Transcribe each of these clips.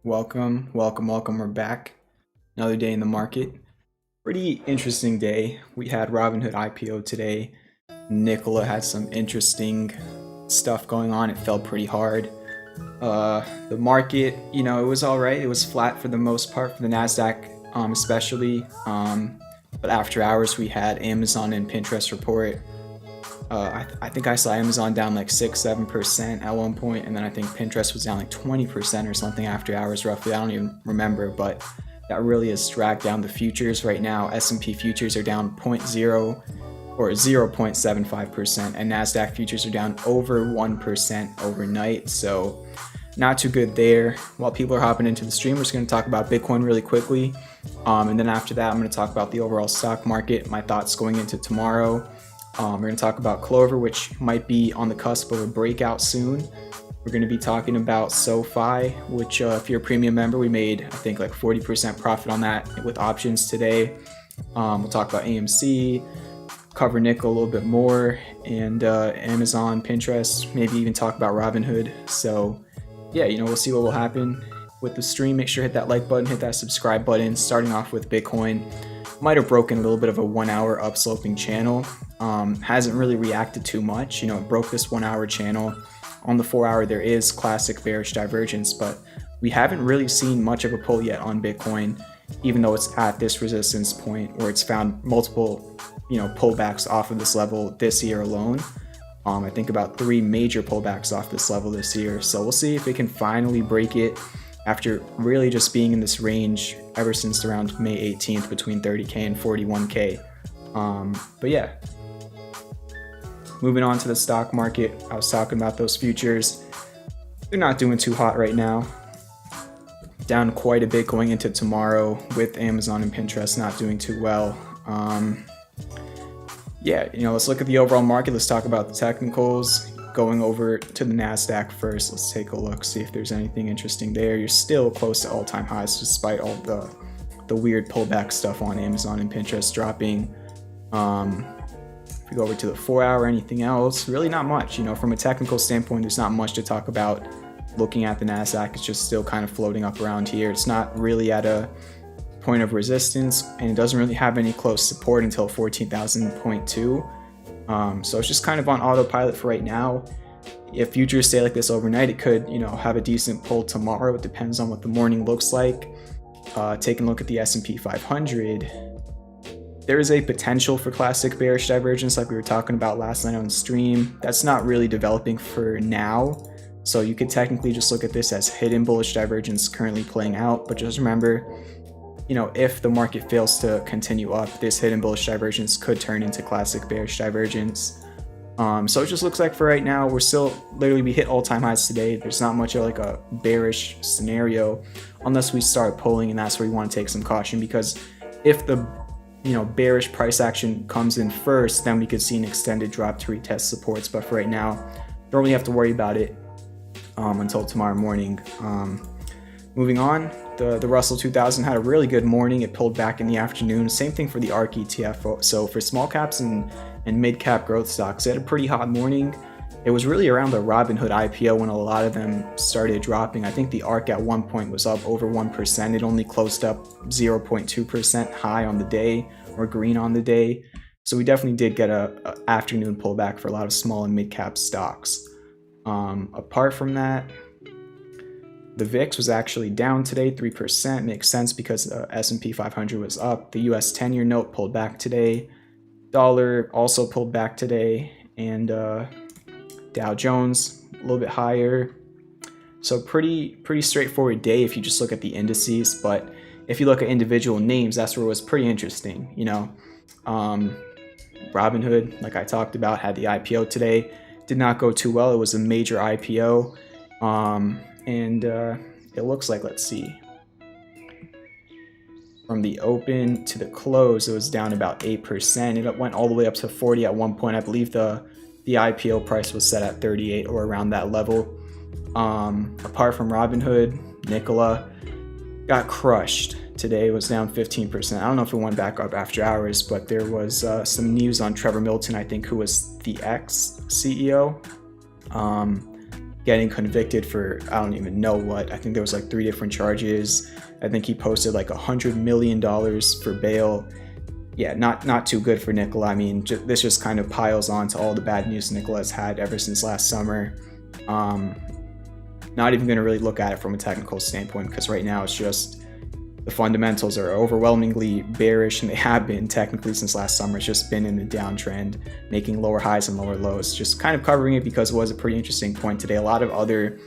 Welcome. We're back. Another day in the market. Pretty interesting day. We had Robinhood IPO today. NKLA had some interesting stuff going on. It fell pretty hard. The market, it was all right. It was flat for the most part for the NASDAQ, especially. But after hours, we had Amazon and Pinterest report. I think I saw Amazon down like 6-7% at one point, and then I think Pinterest was down like 20% or something after hours roughly. I don't even remember, but that really has dragged down the futures right now. S&P futures are down 0.0 or 0.75%, and NASDAQ futures are down over 1% overnight, so not too good there. While people are hopping into the stream, we're just going to talk about Bitcoin really quickly, and then after that I'm going to talk about the overall stock market, my thoughts going into tomorrow. We're going to talk about CLOV, which might be on the cusp of a breakout soon. We're going to be talking about SOFI, which if you're a premium member, we made, I think, like 40% profit on that with options today. We'll talk about AMC, cover nickel a little bit more, and Amazon, Pinterest, maybe even talk about Robinhood. So yeah, we'll see what will happen with the stream. Make sure to hit that like button, hit that subscribe button. Starting off with Bitcoin. Might have broken a little bit of a 1 hour upsloping channel. Hasn't really reacted too much. It broke this 1 hour channel. On the 4 hour, there is classic bearish divergence, but we haven't really seen much of a pull yet on Bitcoin, even though it's at this resistance point where it's found multiple, pullbacks off of this level this year alone. I think about 3 major pullbacks off this level this year. So we'll see if it can finally break it after really just being in this range ever since around May 18th between 30K and 41K. But yeah, moving on to the stock market, I was talking about those futures. They're not doing too hot right now. Down quite a bit going into tomorrow with Amazon and Pinterest not doing too well. Yeah, let's look at the overall market. Let's talk about the technicals. Going over to the NASDAQ first, let's take a look, see if there's anything interesting there. You're still close to all-time highs despite all the weird pullback stuff on Amazon and Pinterest dropping. If we go over to the 4 hour, anything else? Really not much. From a technical standpoint, there's not much to talk about. Looking at the NASDAQ, it's just still kind of floating up around here. It's not really at a point of resistance, and it doesn't really have any close support until 14,000.2. So it's just kind of on autopilot for right now. If futures stay like this overnight, it could, have a decent pull tomorrow. It depends on what the morning looks like. Taking a look at the S&P 500, there is a potential for classic bearish divergence like we were talking about last night on stream. That's not really developing for now. So you could technically just look at this as hidden bullish divergence currently playing out. But just remember, if the market fails to continue up, this hidden bullish divergence could turn into classic bearish divergence. So it just looks like for right now, we're still literally, we hit all-time highs today. There's not much of like a bearish scenario unless we start pulling, and that's where we want to take some caution, because if the bearish price action comes in first, then we could see an extended drop to retest supports. But for right now, don't really have to worry about it until tomorrow morning. Moving on, the Russell 2000 had a really good morning. It pulled back in the afternoon. Same thing for the ARKK ETF. So for small caps and mid cap growth stocks, it had a pretty hot morning. It was really around the Robinhood IPO when a lot of them started dropping. I think the ARK at one point was up over 1%. It only closed up 0.2% high on the day, or green on the day. So we definitely did get a afternoon pullback for a lot of small and mid cap stocks. Apart from that, the VIX was actually down today, 3%. Makes sense because the S&P 500 was up. The US 10-year note pulled back today. Dollar also pulled back today. And Dow Jones a little bit higher. So pretty straightforward day if you just look at the indices. But if you look at individual names, that's where it was pretty interesting. Robinhood, like I talked about, had the IPO today. Did not go too well. It was a major IPO. And it looks like, let's see, from the open to the close, it was down about 8%. It went all the way up to 40 at one point. I believe the IPO price was set at 38 or around that level. Apart from Robinhood, NKLA got crushed. Today it was down 15%. I don't know if it went back up after hours, but there was some news on Trevor Milton, I think, who was the ex-CEO. getting convicted for I don't even know what. I think there was like 3 different charges. I think he posted like $100 million for bail. Yeah, not too good for Nikola. I mean, this just kind of piles on to all the bad news Nikola's had ever since last summer. Not even going to really look at it from a technical standpoint, because right now it's just the fundamentals are overwhelmingly bearish, and they have been technically since last summer. It's just been in the downtrend, making lower highs and lower lows, just kind of covering it because it was a pretty interesting point today. A lot of other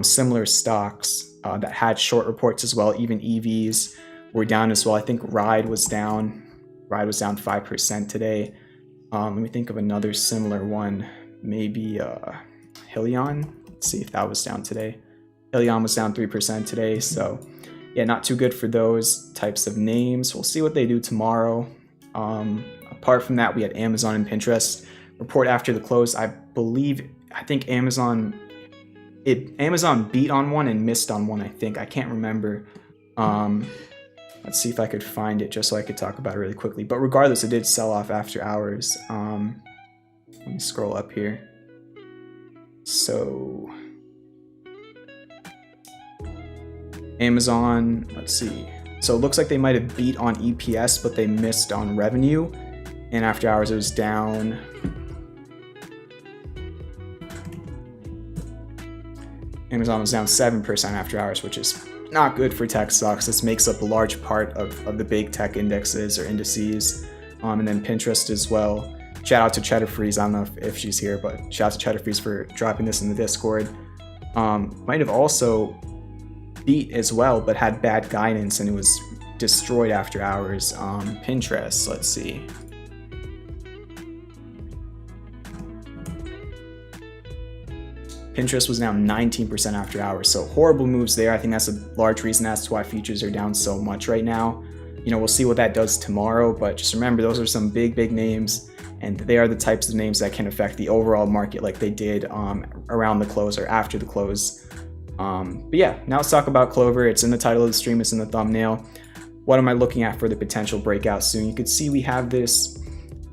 similar stocks that had short reports as well, even EVs were down as well. I think Ride was down 5% today. Let me think of another similar one, maybe HYLN. Let's see if that was down today. HYLN was down 3% today, so yeah, not too good for those types of names. We'll see what they do tomorrow. Apart from that, we had Amazon and Pinterest report after the close. I think Amazon beat on one and missed on one, I think. I can't remember. Let's see if I could find it just so I could talk about it really quickly. But regardless, it did sell off after hours. Let me scroll up here. So Amazon, let's see. So it looks like they might have beat on EPS, but they missed on revenue. And after hours, it was down. Amazon was down 7% after hours, which is not good for tech stocks. This makes up a large part of the big tech indexes or indices. And then Pinterest as well. Shout out to Cheddar Freeze. I don't know if she's here, but shout out to Cheddar Freeze for dropping this in the Discord. Might have also beat as well, but had bad guidance and it was destroyed after hours. Pinterest, let's see. Pinterest was down 19% after hours, so horrible moves there. I think that's a large reason as to why futures are down so much right now. You know, we'll see what that does tomorrow, but just remember those are some big names, and they are the types of names that can affect the overall market like they did around the close or after the close. But yeah, now let's talk about Clover. It's in the title of the stream, it's in the thumbnail. What am I looking at for the potential breakout soon? You can see we have this,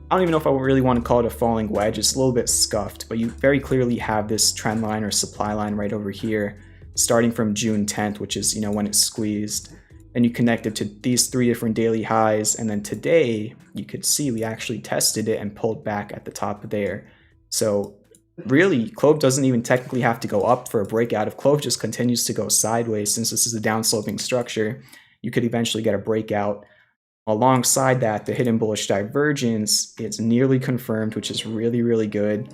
I don't even know if I really want to call it a falling wedge. It's a little bit scuffed, but you very clearly have this trend line or supply line right over here, starting from June 10th, which is, you know, when it squeezed. And you connect it to these 3 different daily highs. And then today, you could see we actually tested it and pulled back at the top of there. So really, CLOV doesn't even technically have to go up for a breakout. If CLOV just continues to go sideways, since this is a downsloping structure, you could eventually get a breakout. Alongside that, the hidden bullish divergence is nearly confirmed, which is really good.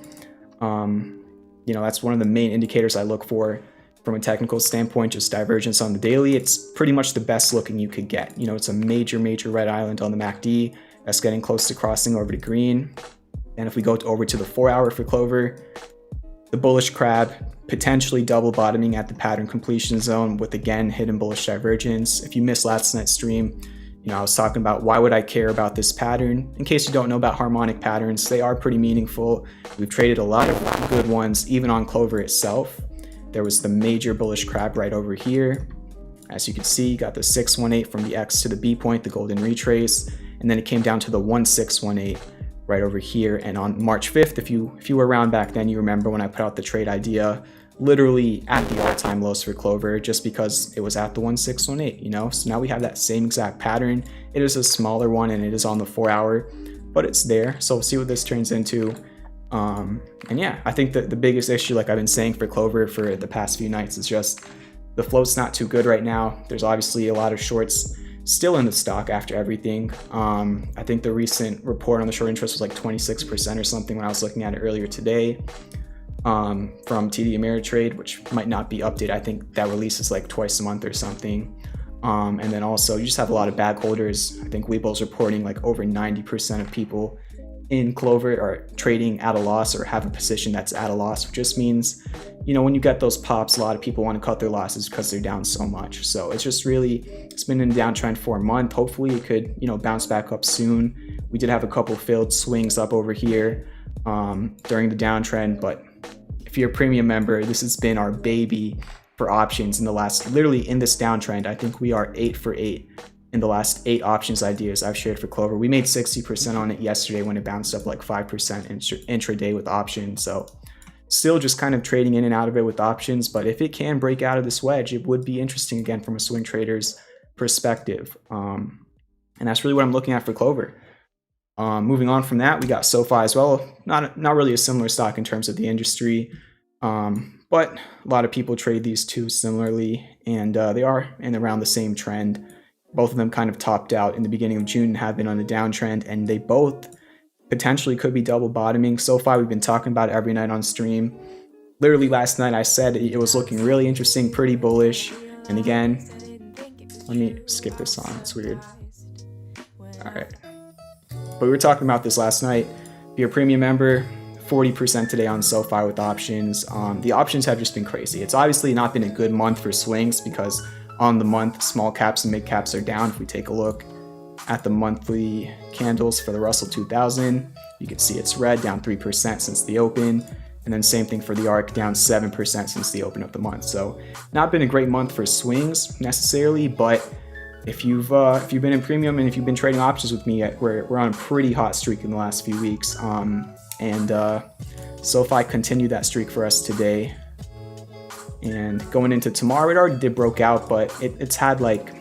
You know, that's one of the main indicators I look for from a technical standpoint, just divergence on the daily. It's pretty much the best looking you could get. You know, it's a major red island on the MACD that's getting close to crossing over to green. And if we go over to the 4-hour for Clover, the bullish crab potentially double bottoming at the pattern completion zone with, again, hidden bullish divergence. If you missed last night's stream, you know, I was talking about why would I care about this pattern. In case you don't know about harmonic patterns, they are pretty meaningful. We've traded a lot of good ones, even on Clover itself. There was the major bullish crab right over here. As you can see, you got the 618 from the X to the B point, the golden retrace, and then it came down to the 1618 right over here. And on March 5th, if you were around back then, you remember when I put out the trade idea, literally at the all-time lows for Clover, just because it was at the 1618, you know? So now we have that same exact pattern. It is a smaller one and it is on the 4-hour, but it's there. So we'll see what this turns into. And yeah, I think that the biggest issue, like I've been saying for Clover for the past few nights, is just the float's not too good right now. There's obviously a lot of shorts still in the stock after everything. I think the recent report on the short interest was like 26% or something when I was looking at it earlier today. From TD Ameritrade, which might not be updated. I think that releases like twice a month or something. And then also you just have a lot of bag holders. I think Weeble's reporting like over 90% of people in Clover are trading at a loss or have a position that's at a loss, which just means, you know, when you get those pops, a lot of people want to cut their losses because they're down so much. So it's just really, it's been in a downtrend for a month. Hopefully it could, you know, bounce back up soon. We did have a couple failed swings up over here during the downtrend, but if you're a premium member, this has been our baby for options in the last, literally in this downtrend. I think we are 8 for 8 in the last 8 options ideas I've shared for Clover. We made 60% on it yesterday when it bounced up like 5% intraday with options. So still just kind of trading in and out of it with options, but if it can break out of this wedge, it would be interesting again from a swing trader's perspective. And that's really what I'm looking at for Clover. Moving on from that, we got SOFI as well. Not really a similar stock in terms of the industry, but a lot of people trade these two similarly, and they are in around the same trend. Both of them kind of topped out in the beginning of June and have been on a downtrend, and they both potentially could be double bottoming. SOFI, we've been talking about it every night on stream. Literally last night I said it was looking really interesting, pretty bullish. And again, let me skip this on, it's weird. All right. But we were talking about this last night. If you're a premium member, 40% today on SOFI with options. The options have just been crazy. It's obviously not been a good month for swings because on the month, small caps and mid caps are down. If we take a look at the monthly candles for the Russell 2000, you can see it's red, down 3% since the open, and then same thing for the ARK, down 7% since the open of the month. So not been a great month for swings necessarily, but if you've been in premium and if you've been trading options with me, we're on a pretty hot streak in the last few weeks, and SOFI continued that streak for us today. And going into tomorrow, it already did broke out, but it's had like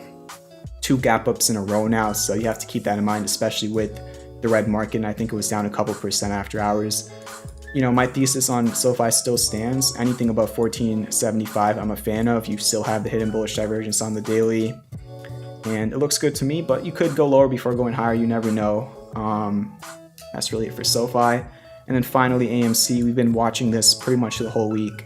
2 gap ups in a row now, so you have to keep that in mind, especially with the red market, and I think it was down a couple percent after hours. You know, my thesis on SOFI still stands. Anything above 1475 I'm a fan of. You still have the hidden bullish divergence on the daily, and it looks good to me, but you could go lower before going higher, you never know. That's really it for SOFI. And then finally AMC, we've been watching this pretty much the whole week.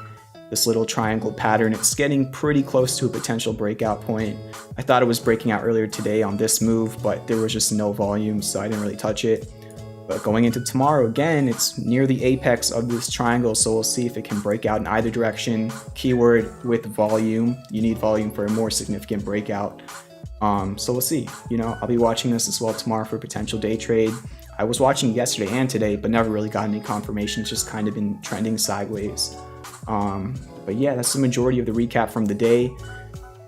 This little triangle pattern, it's getting pretty close to a potential breakout point. I thought it was breaking out earlier today on this move, but there was just no volume, so I didn't really touch it. But going into tomorrow, again, it's near the apex of this triangle, so we'll see if it can break out in either direction. Keyword with volume. You need volume for a more significant breakout. So we'll see. You know, I'll be watching this as well tomorrow for potential day trade. I was watching yesterday and today, but never really got any confirmation. It's just kind of been trending sideways. But yeah, that's the majority of the recap from the day.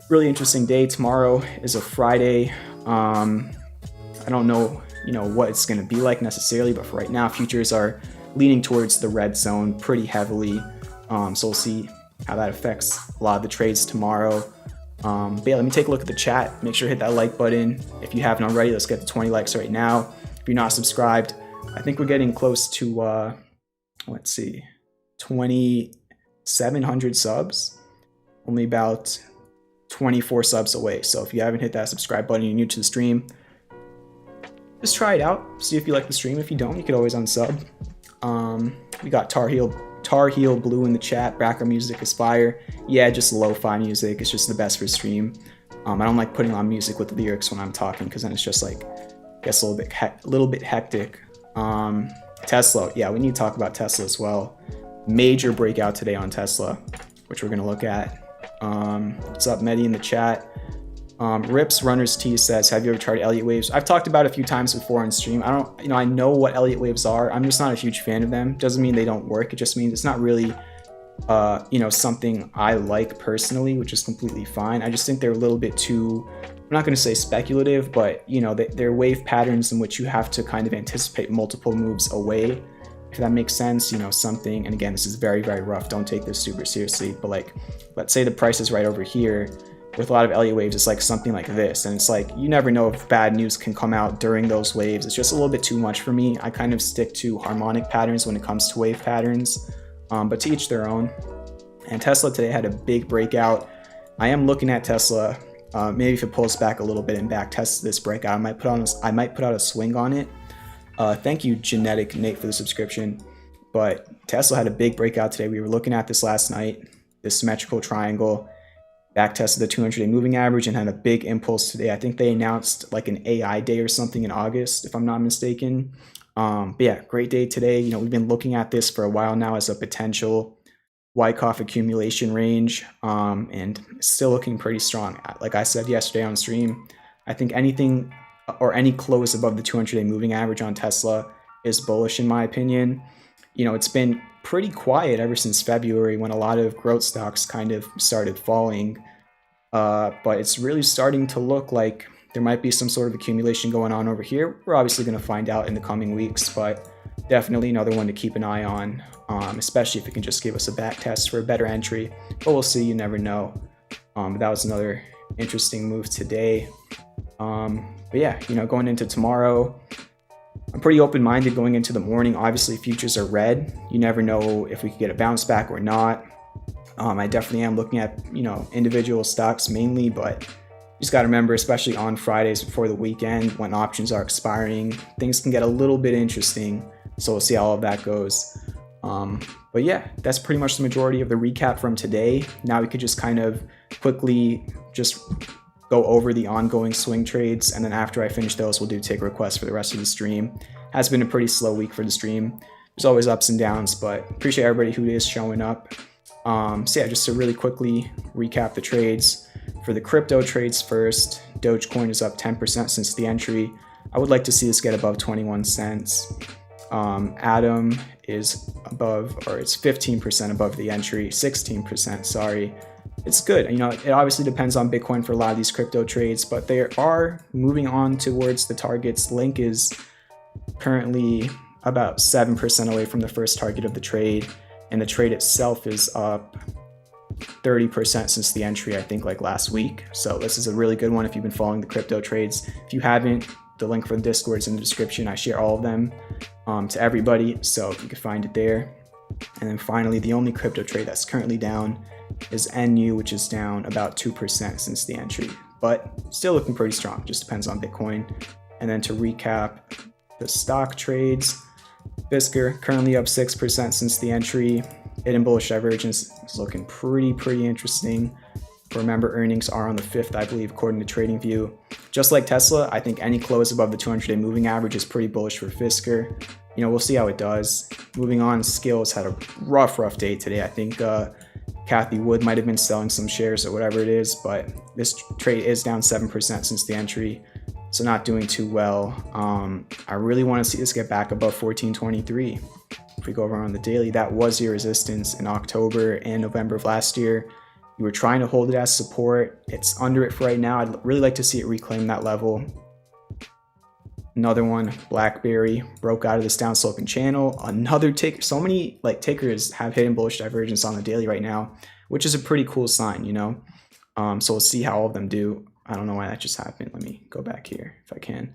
Really interesting day. Tomorrow is a Friday. I don't know, what it's going to be like necessarily, but for right now, futures are leaning towards the red zone pretty heavily. So we'll see how that affects a lot of the trades tomorrow. But yeah, let me take a look at the chat. Make sure to hit that like button if you haven't already. Let's get to 20 likes right now. If you're not subscribed, I think we're getting close to, let's see, 2,700 subs. Only about 24 subs away. So if you haven't hit that subscribe button, you're new to the stream, just try it out. See if you like the stream. If you don't, you could always unsub. We got Tar Heel Blue in the chat. Background music is fire. Yeah, just lo-fi music. It's just the best for stream. I don't like putting on music with lyrics when I'm talking because then it's just like gets a little bit hectic. Tesla. Yeah, we need to talk about Tesla as well. Major breakout today on Tesla, which we're gonna look at. What's up, Mehdi in the chat? Rips Runners T says, have you ever tried Elliott waves? I've talked about it a few times before on stream. I know what Elliott waves are. I'm just not a huge fan of them. Doesn't mean they don't work. It just means it's not really, something I like personally, which is completely fine. I just think they're a little bit too, I'm not going to say speculative, but they're wave patterns in which you have to kind of anticipate multiple moves away, if that makes sense. Something, and again, this is very, very rough. Don't take this super seriously, but like, let's say the price is right over here. With a lot of Elliott waves, it's like something like this, and it's like you never know if bad news can come out during those waves. It's just a little bit too much for me. I kind of stick to harmonic patterns when it comes to wave patterns, but to each their own. And Tesla today had a big breakout. I am looking at Tesla. Maybe if it pulls back a little bit and back tests this breakout, I might put out a swing on it. Thank you, Genetic Nate, for the subscription. But Tesla had a big breakout today. We were looking at this last night, this symmetrical triangle. Back tested the 200-day moving average and had a big impulse today. I think they announced like an AI day or something in August, if I'm not mistaken. But yeah, great day today. We've been looking at this for a while now as a potential Wyckoff accumulation range, and still looking pretty strong. Like I said yesterday on stream, I think anything or any close above the 200-day moving average on Tesla is bullish in my opinion. It's been pretty quiet ever since February when a lot of growth stocks kind of started falling, but it's really starting to look like there might be some sort of accumulation going on over here. We're obviously going to find out in the coming weeks, but definitely another one to keep an eye on, especially if it can just give us a back test for a better entry. But we'll see, you never know. But that was another interesting move today. But yeah, going into tomorrow, I'm pretty open-minded going into the morning. Obviously, futures are red. You never know if we could get a bounce back or not. I definitely am looking at, individual stocks mainly, but you just got to remember, especially on Fridays before the weekend when options are expiring, things can get a little bit interesting. So we'll see how all of that goes. But yeah, that's pretty much the majority of the recap from today. Now we could just kind of quickly just go over the ongoing swing trades, and then after I finish those, we'll do take requests for the rest of the stream. Has been a pretty slow week for the stream. There's always ups and downs, but appreciate everybody who is showing up. So yeah, just to really quickly recap the trades. For the crypto trades first, Dogecoin is up 10% since the entry. I would like to see this get above 21 cents. Atom is above, or it's 15% above the entry, 16%, sorry. It's good. It obviously depends on Bitcoin for a lot of these crypto trades, but they are moving on towards the targets. Link is currently about 7% away from the first target of the trade, and the trade itself is up 30% since the entry, I think like last week. So this is a really good one if you've been following the crypto trades. If you haven't, the link for the Discord is in the description. I share all of them to everybody, so you can find it there. And then finally, the only crypto trade that's currently down is NU, which is down about 2% since the entry, but still looking pretty strong. Just depends on Bitcoin. And then to recap the stock trades, Fisker currently up 6% since the entry. Hidden bullish divergence is looking pretty interesting. Remember, earnings are on the 5th, I believe, according to TradingView. Just like Tesla, I think any close above the 200-day moving average is pretty bullish for Fisker. We'll see how it does. Moving on, Skills had a rough day today. I think Kathy Wood might have been selling some shares or whatever it is, but this trade is down 7% since the entry, so not doing too well. I really want to see this get back above 1423. If we go over on the daily, that was your resistance in October and November of last year. You were trying to hold it as support. It's under it for right now. I'd really like to see it reclaim that level. Another one, BlackBerry, broke out of this down sloping channel. Another take. So many takers have hidden bullish divergence on the daily right now, which is a pretty cool sign, So we'll see how all of them do. I don't know why that just happened. Let me go back here if I can.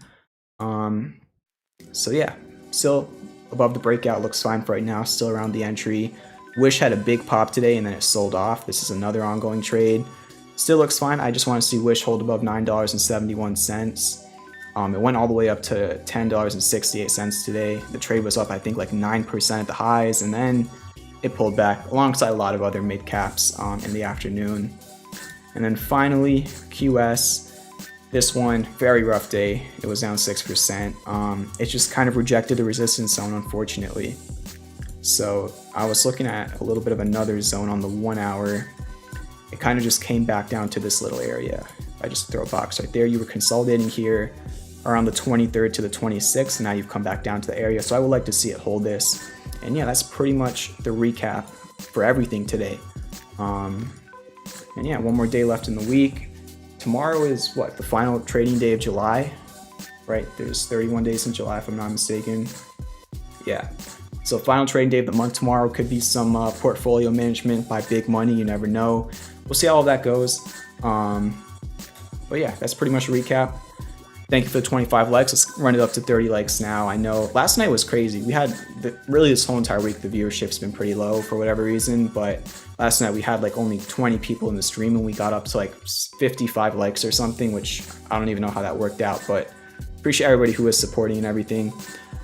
So yeah, still above the breakout, looks fine for right now. Still around the entry. Wish had a big pop today and then it sold off. This is another ongoing trade. Still looks fine. I just want to see Wish hold above $9.71. It went all the way up to $10.68 today. The trade was up, I think, like 9% at the highs, and then it pulled back alongside a lot of other mid caps in the afternoon. And then finally, QS. This one, very rough day. It was down 6%. It just kind of rejected the resistance zone, unfortunately. So I was looking at a little bit of another zone on the 1 hour. It kind of just came back down to this little area. If I just throw a box right there, you were consolidating here around the 23rd to the 26th, and now you've come back down to the area. So I would like to see it hold this. And yeah, that's pretty much the recap for everything today. And yeah, one more day left in the week. Tomorrow is what, the final trading day of July, right? There's 31 days in July, if I'm not mistaken. Yeah. So final trading day of the month tomorrow. Could be some portfolio management by big money. You never know. We'll see how all that goes. But yeah, that's pretty much a recap. Thank you for the 25 likes. Let's run it up to 30 likes now. I know last night was crazy. We had really this whole entire week, the viewership's been pretty low for whatever reason, but last night we had like only 20 people in the stream and we got up to like 55 likes or something, which I don't even know how that worked out, but appreciate everybody who is supporting and everything.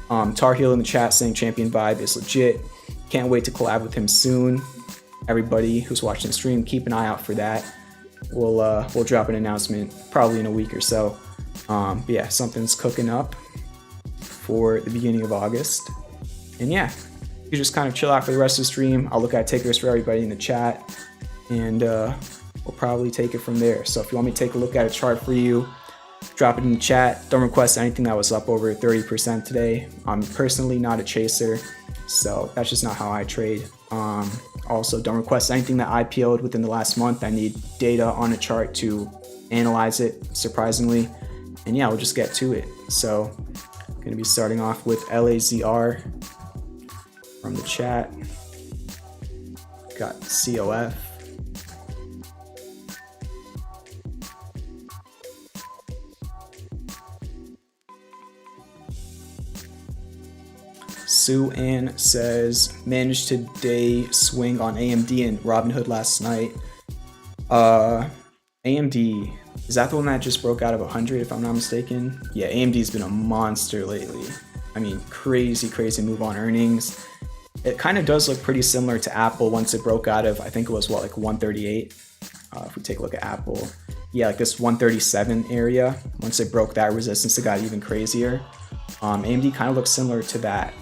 Tar Heel in the chat saying Champion Vibe is legit. Can't wait to collab with him soon. Everybody who's watching the stream, keep an eye out for that. We'll drop an announcement probably in a week or so. But yeah, something's cooking up for the beginning of August. And yeah, you just kind of chill out for the rest of the stream. I'll look at takers for everybody in the chat, and we'll probably take it from there. So if you want me to take a look at a chart for you, drop it in the chat. Don't request anything that was up over 30% today. I'm personally not a chaser, so that's just not how I trade. Also, don't request anything that IPO'd within the last month. I need data on a chart to analyze it, surprisingly. And yeah, we'll just get to it. So I'm going to be starting off with LAZR. from the chat. Got CLF. Sue Ann says, managed to day swing on AMD and Robinhood last night. AMD, is that the one that just broke out of 100 if I'm not mistaken? Yeah, AMD's been a monster lately. I mean, crazy move on earnings. It kind of does look pretty similar to Apple once it broke out of, I think it was what, like 138? If we take a look at Apple. Yeah, like this 137 area. Once it broke that resistance, it got even crazier. AMD kind of looks similar to that.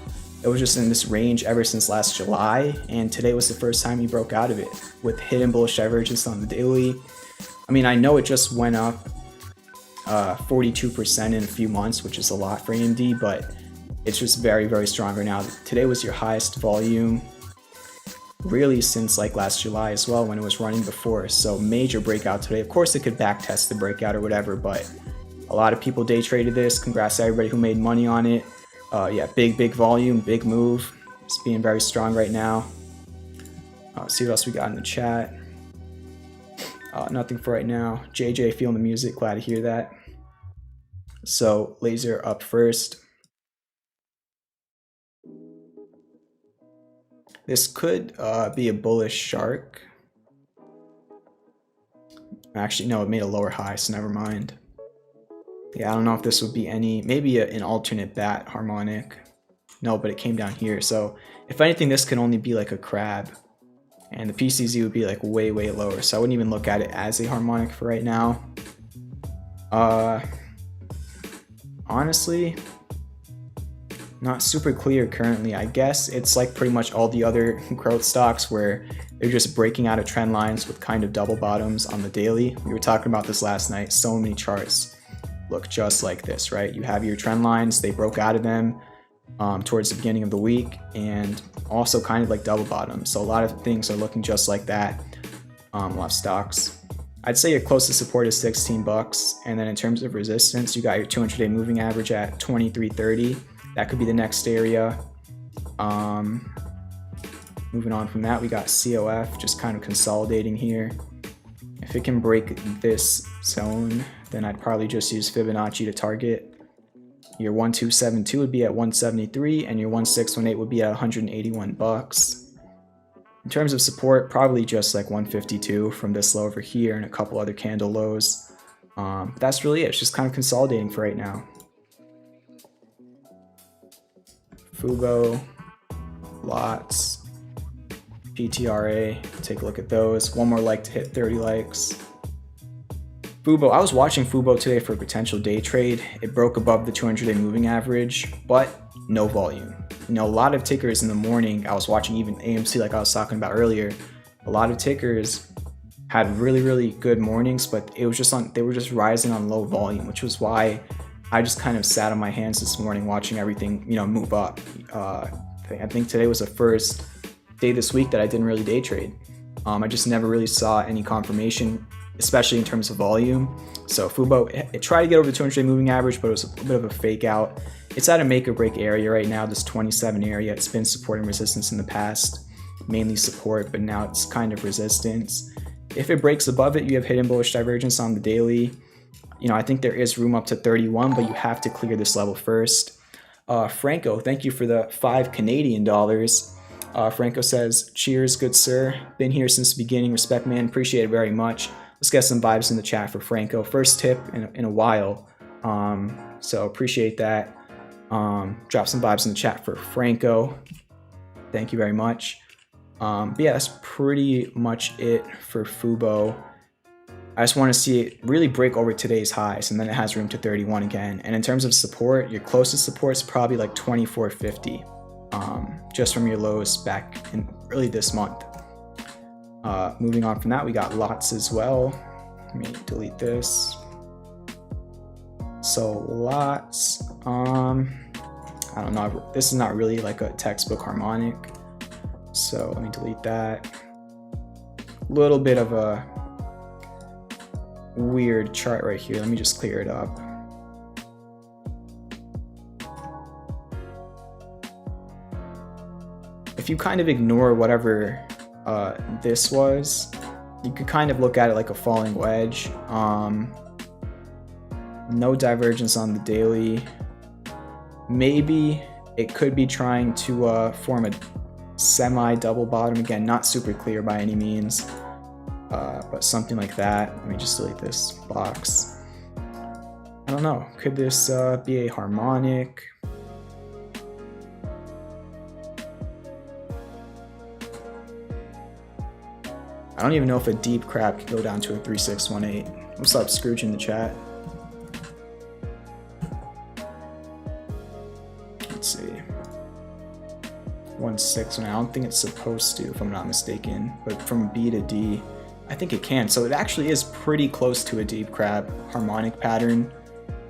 It was just in this range ever since last July, and today was the first time he broke out of it with hidden bullish divergence on the daily. I mean, I know it just went up 42% in a few months, which is a lot for AMD, but it's just very strong right now. Today was your highest volume really since like last July as well, when it was running before. So major breakout today. Of course, it could back test the breakout or whatever, but a lot of people day traded this. Congrats to everybody who made money on it. Yeah, big volume, big move. It's being very strong right now. See what else we got in the chat. Nothing for right now. JJ feeling the music, glad to hear that. So LAZR up first. This could be a bullish shark. Actually, no, it made a lower high, so never mind. Yeah, I don't know if this would be maybe an alternate bat harmonic. No, but it came down here. So if anything, this could only be like a crab. And the PCZ would be like way lower. So I wouldn't even look at it as a harmonic for right now. Honestly, not super clear currently. I guess it's like pretty much all the other growth stocks where they're just breaking out of trend lines with kind of double bottoms on the daily. We were talking about this last night. So many charts look just like this, right? You have your trend lines, they broke out of them towards the beginning of the week, and also kind of like double bottoms. So a lot of things are looking just like that. A lot of stocks. I'd say your closest support is 16 bucks, and then in terms of resistance, you got your 200-day moving average at 23.30. That could be the next area. Moving on from that, we got COF just kind of consolidating here. If it can break this zone, then I'd probably just use Fibonacci to target. Your 1272 would be at 173, and your 1618 would be at 181 bucks. In terms of support, probably just like 152 from this low over here and a couple other candle lows. That's really it. It's just kind of consolidating for right now. FUBO, LOTZ, PTRA, take a look at those. One more like to hit 30 likes. FUBO, I was watching FUBO today for a potential day trade. It broke above the 200-day moving average, but no volume. You know, a lot of tickers in the morning, I was watching even AMC like I was talking about earlier, a lot of tickers had really good mornings, but it was just they were just rising on low volume, which was why I just kind of sat on my hands this morning watching everything, you know, move up. I think today was the first day this week that I didn't really day trade. I just never really saw any confirmation, especially in terms of volume. So FUBO, it tried to get over the 200-day moving average, but it was a bit of a fake out. It's at a make or break area right now, this 27 area. It's been support and resistance in the past, mainly support, but now it's kind of resistance. If it breaks above it, you have hidden bullish divergence on the daily. You know, I think there is room up to 31, but you have to clear this level first. Franco, thank you for the 5 Canadian dollars. Franco says, cheers, good sir. Been here since the beginning. Respect, man. Appreciate it very much. Let's get some vibes in the chat for Franco. First tip in a while. So appreciate that. Drop some vibes in the chat for Franco. Thank you very much. But yeah, that's pretty much it for FUBO. I just want to see it really break over today's highs, and then it has room to 31 again. And in terms of support, your closest support is probably like 24.50, just from your lows back in really this month. Moving on from that, we got LOTZ as well. Let me delete this. So LOTZ, I don't know. This is not really like a textbook harmonic. So let me delete that. A little bit of a weird chart right here. Let me just clear it up. if you kind of ignore whatever this was, you could kind of look at it like a falling wedge. No divergence on the daily. Maybe it could be trying to form a semi double bottom. Again, not super clear by any means, but something like that. Let me just delete this box. I don't know. Could this be a harmonic? I don't even know if a deep crab could go down to a 3618. What's up, Scrooge, in the chat? Let's see. 1.6, and I don't think it's supposed to, if I'm not mistaken. But from B to D, I think it can. So it actually is pretty close to a deep crab harmonic pattern.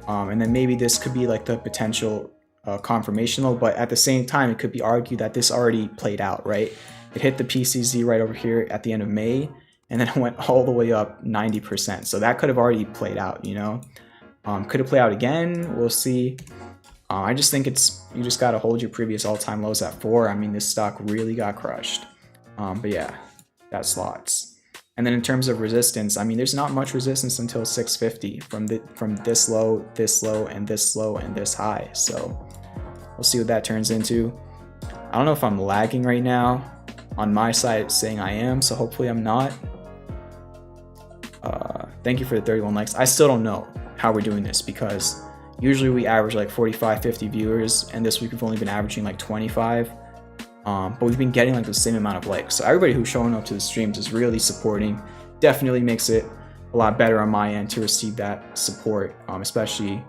And then maybe this could be like the potential confirmational, but at the same time, it could be argued that this already played out, right? It hit the PCZ right over here at the end of May, and then it went all the way up 90%. So that could have already played out, you know? Could it play out again? We'll see. I just think you just got to hold your previous all-time lows at 4. I mean, this stock really got crushed. But yeah, that's LOTZ. And then in terms of resistance, I mean, there's not much resistance until 650 from this low, and this low, and this high. So we'll see what that turns into. I don't know if I'm lagging right now. On my side, it's saying I am, so hopefully I'm not. Thank you for the 31 likes. I still don't know how we're doing this because usually we average like 45, 50 viewers, and this week we've only been averaging like 25. But we've been getting like the same amount of likes. So everybody who's showing up to the streams is really supporting. Definitely makes it a lot better on my end to receive that support, especially,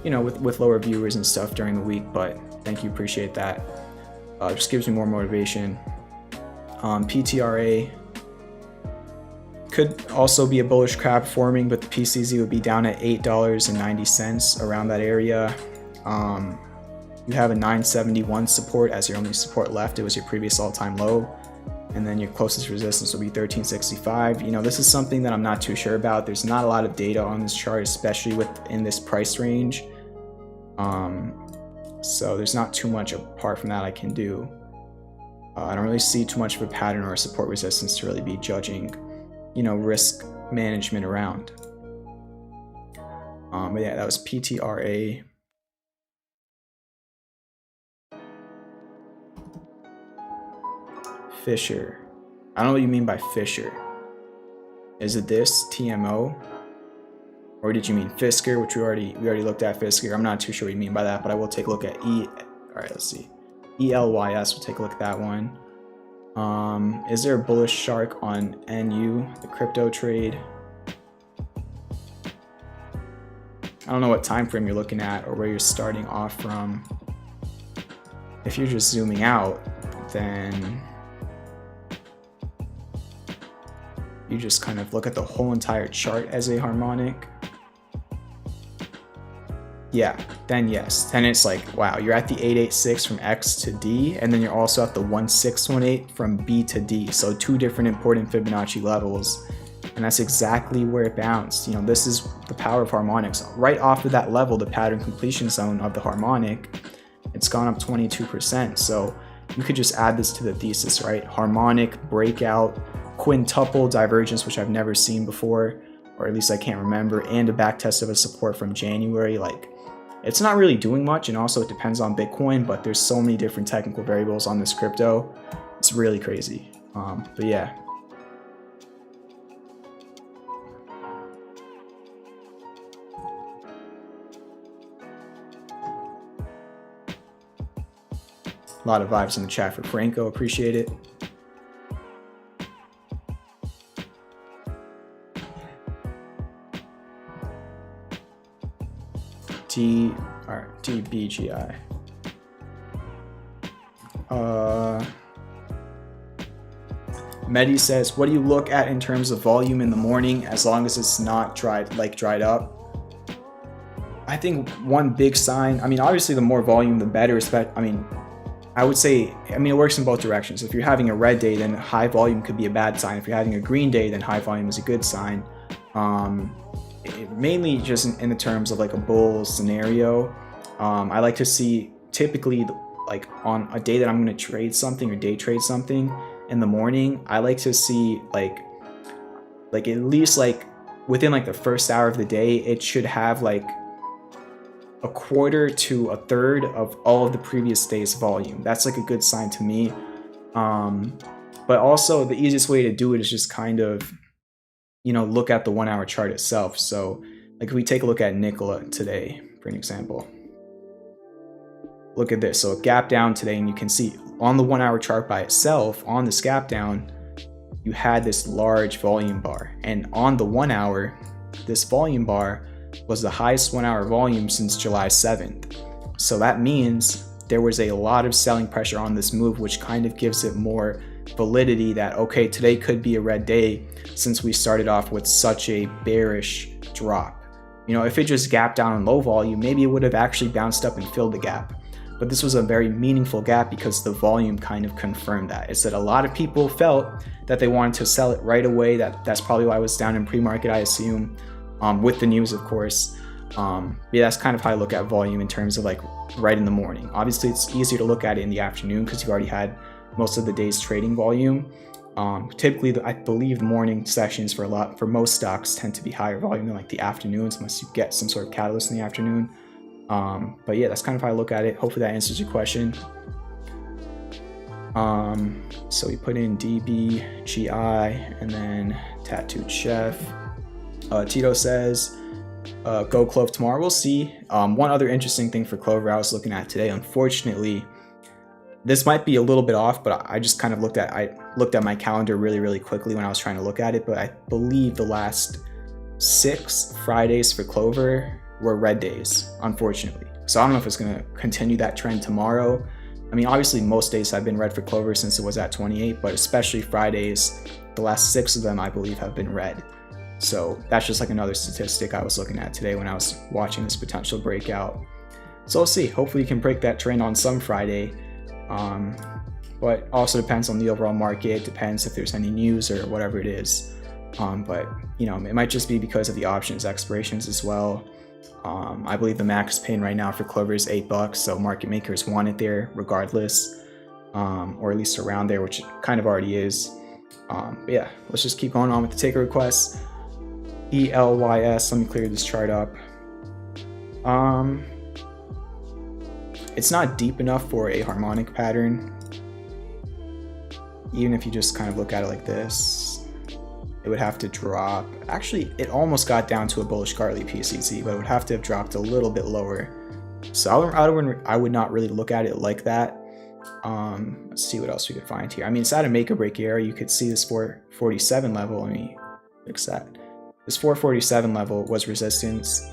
you know, with lower viewers and stuff during the week. But thank you, appreciate that. Just gives me more motivation. PTRA could also be a bullish crab forming, but the PCZ would be down at $8.90 around that area. You have a 971 support as your only support left. It was your previous all-time low. And then your closest resistance will be 1365. You know, this is something that I'm not too sure about. There's not a lot of data on this chart, especially within this price range. So there's not too much apart from that I can do. I don't really see too much of a pattern or a support resistance to really be judging, you know, risk management around. But yeah, that was PTRA. Fisher. I don't know what you mean by Fisher. Is it this TMO? Or did you mean Fisker, which we already looked at Fisker? I'm not too sure what you mean by that, but I will take a look at alright, let's see. ELYS, we'll take a look at that one. Is there a bullish shark on NU, the crypto trade? I don't know what time frame you're looking at or where you're starting off from. If you're just zooming out, then you just kind of look at the whole entire chart as a harmonic. Yeah, then yes. Then it's like, wow, you're at the 886 from X to D, and then you're also at the 1618 from B to D. So 2 different important Fibonacci levels. And that's exactly where it bounced. You know, this is the power of harmonics. Right off of that level, the pattern completion zone of the harmonic, it's gone up 22%. So you could just add this to the thesis, right? Harmonic, breakout, quintuple divergence, which I've never seen before, or at least I can't remember, and a back test of a support from January. Like, it's not really doing much, and also it depends on Bitcoin, but there's so many different technical variables on this crypto. It's really crazy. But yeah. A lot of vibes in the chat for Franco, appreciate it. DBGI. Medi says, what do you look at in terms of volume in the morning as long as it's not dried up? I think one big sign, I mean, obviously the more volume, the better. I would say, it works in both directions. If you're having a red day, then high volume could be a bad sign. If you're having a green day, then high volume is a good sign. Mainly just in the terms of like a bull scenario. I like to see typically like on a day that I'm going to trade something or day trade something in the morning, I like to see like at least like within like the first hour of the day, it should have like a quarter to a third of all of the previous day's volume. That's like a good sign to me. But also the easiest way to do it is just kind of, you know, look at the 1 hour chart itself. So like if we take a look at NKLA today, for an example, look at this. So a gap down today, and you can see on the 1 hour chart by itself, on this gap down, you had this large volume bar. And on the 1 hour, this volume bar was the highest 1 hour volume since July 7th. So that means there was a lot of selling pressure on this move, which kind of gives it more validity that, okay, today could be a red day since we started off with such a bearish drop. You know, if it just gapped down on low volume, maybe it would have actually bounced up and filled the gap. But this was a very meaningful gap because the volume kind of confirmed that. It's that a lot of people felt that they wanted to sell it right away. That's probably why it was down in pre-market, I assume, with the news, of course. Yeah, that's kind of how I look at volume in terms of like right in the morning. Obviously, it's easier to look at it in the afternoon because you've already had most of the day's trading volume. Typically, I believe the morning sessions for most stocks tend to be higher volume than like the afternoons, unless you get some sort of catalyst in the afternoon. But yeah, that's kind of how I look at it. Hopefully that answers your question. So we put in DBGI and then Tattooed Chef. Tito says, go CLOV tomorrow. We'll see. One other interesting thing for Clover I was looking at today, unfortunately, this might be a little bit off, but I just kind of looked at my calendar really quickly when I was trying to look at it. But I believe the last 6 Fridays for Clover were red days, unfortunately. So I don't know if it's going to continue that trend tomorrow. I mean, obviously most days have been red for Clover since it was at 28, but especially Fridays, the last 6 of them, I believe, have been red. So that's just like another statistic I was looking at today when I was watching this potential breakout. So we'll see. Hopefully you can break that trend on some Friday. But also depends on the overall market, depends if there's any news or whatever it is. But you know, it might just be because of the options expirations as well. I believe the max paying right now for Clover is $8, so market makers want it there regardless, or at least around there, which it kind of already is. But yeah, let's just keep going on with the taker requests. ELYS, let me clear this chart up. It's not deep enough for a harmonic pattern. Even if you just kind of look at it like this, it would have to drop. Actually, it almost got down to a bullish Gartley PCC, but it would have to have dropped a little bit lower. So I would not really look at it like that. Let's see what else we could find here. I mean, it's at a make or break area. You could see this 447 level. Let me fix that. This 447 level was resistance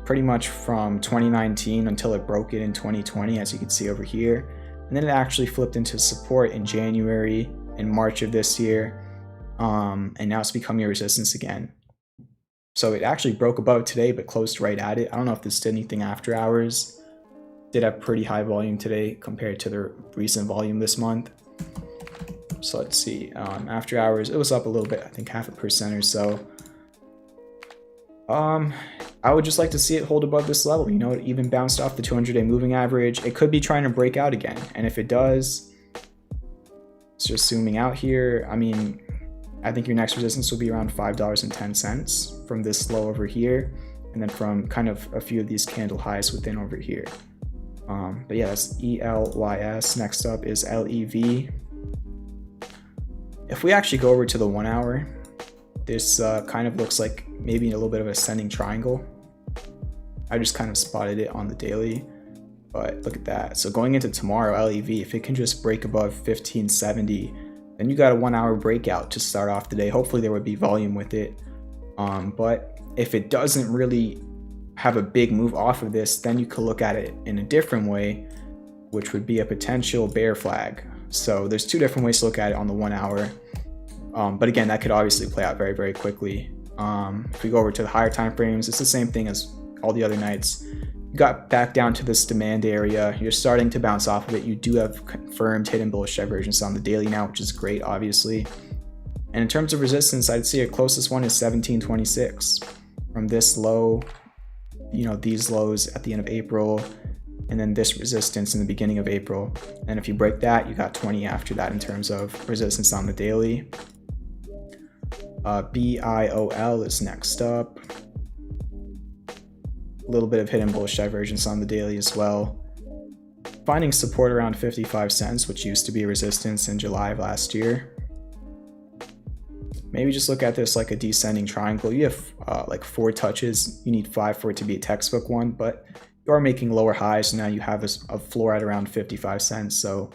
pretty much from 2019 until it broke it in 2020, as you can see over here. And then it actually flipped into support in January and March of this year. And now it's becoming a resistance again. So it actually broke above today, but closed right at it. I don't know if this did anything after hours. Did have pretty high volume today compared to the recent volume this month. So let's see, after hours, it was up a little bit, I think 0.5% or so. I would just like to see it hold above this level. You know, it even bounced off the 200-day moving average. It could be trying to break out again. And if it does, it's just zooming out here. I mean, I think your next resistance will be around $5.10 from this low over here. And then from kind of a few of these candle highs within over here. But yeah, that's ELYS. Next up is LEV. If we actually go over to the 1 hour, this kind of looks like maybe a little bit of a ascending triangle. I just kind of spotted it on the daily, but look at that. So going into tomorrow, LEV, if it can just break above 1570, then you got a 1 hour breakout to start off the day. Hopefully there would be volume with it. But if it doesn't really have a big move off of this, then you could look at it in a different way, which would be a potential bear flag. So there's 2 different ways to look at it on the 1 hour. But again, that could obviously play out very quickly. If we go over to the higher time frames, it's the same thing as all the other nights. You got back down to this demand area. You're starting to bounce off of it. You do have confirmed hidden bullish divergence on the daily now, which is great, obviously. And in terms of resistance, I'd say your closest one is 1726. From this low, you know, these lows at the end of April, and then this resistance in the beginning of April. And if you break that, you got 20 after that in terms of resistance on the daily. BIOL is next up. A little bit of hidden bullish divergence on the daily as well. Finding support around 55 cents, which used to be a resistance in July of last year. Maybe just look at this like a descending triangle. You have like 4 touches. You need 5 for it to be a textbook one, but you are making lower highs. Now you have a floor at around 55 cents. So